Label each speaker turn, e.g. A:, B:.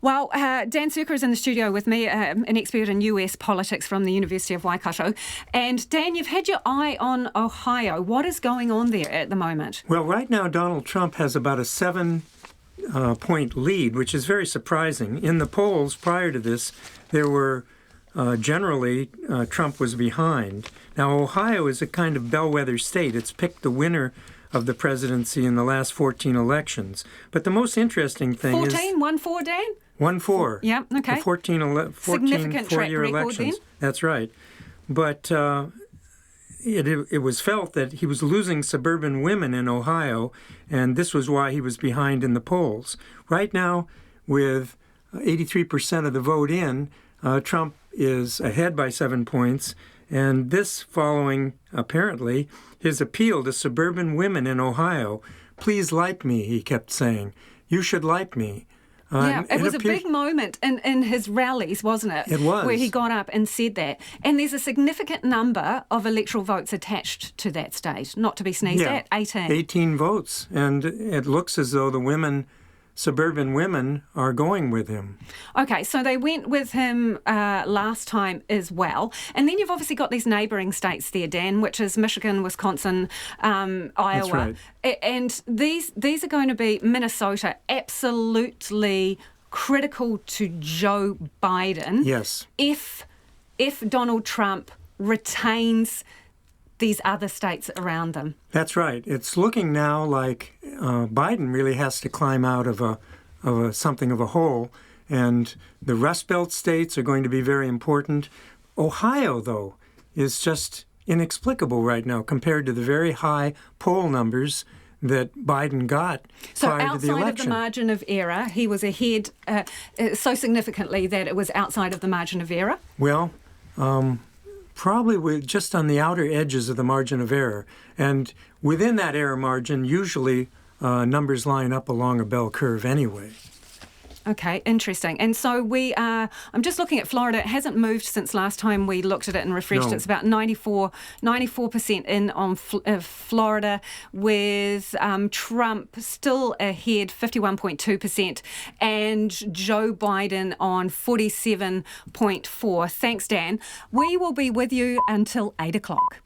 A: Well, Dan Zirker is in the studio with me, an expert in US politics from the University of Waikato. And Dan, you've had your eye on Ohio. What is going on there at the moment?
B: Well, right now Donald Trump has about a 7-point lead, which is very surprising. In the polls prior to this, there were generally Trump was behind. Now, Ohio is a kind of bellwether state. It's picked the winner of the presidency in the last 14 elections. But the most interesting thing
A: 14? 1-4, Dan?
B: 1-4.
A: Yeah, okay.
B: The 14
A: Significant
B: four-year
A: track record
B: elections.
A: then.
B: That's right. But it was felt that he was losing suburban women in Ohio, and this was why he was behind in the polls. Right now, with 83% of the vote in, Trump is ahead by 7 points, and this following, apparently, his appeal to suburban women in Ohio. Please like me, he kept saying. You should like me.
A: Yeah, it was a big moment in his rallies, wasn't it?
B: It was.
A: Where he got up and said that. And there's a significant number of electoral votes attached to that state, not to be sneezed at, 18.
B: 18 votes. And it looks as though the suburban women are going with him.
A: Okay, so they went with him last time as well. And then you've obviously got these neighbouring states there, Dan, which is Michigan, Wisconsin, Iowa.
B: That's right.
A: And these are going to be Minnesota, absolutely critical to Joe Biden.
B: Yes.
A: If Donald Trump retains these other states around them.
B: That's right. It's looking now like Biden really has to climb out of something of a hole, and the Rust Belt states are going to be very important. Ohio, though, is just inexplicable right now compared to the very high poll numbers that Biden got prior to the election. So
A: outside of the margin of error, he was ahead so significantly that it was outside of the margin of error?
B: Well, probably we're just on the outer edges of the margin of error. And within that error margin, usually numbers line up along a bell curve anyway.
A: Okay, interesting. And so I'm just looking at Florida. It hasn't moved since last time we looked at it and refreshed.
B: No.
A: It's about 94% in on Florida, with Trump still ahead, 51.2%, and Joe Biden on 47.4%. Thanks, Dan. We will be with you until 8 o'clock.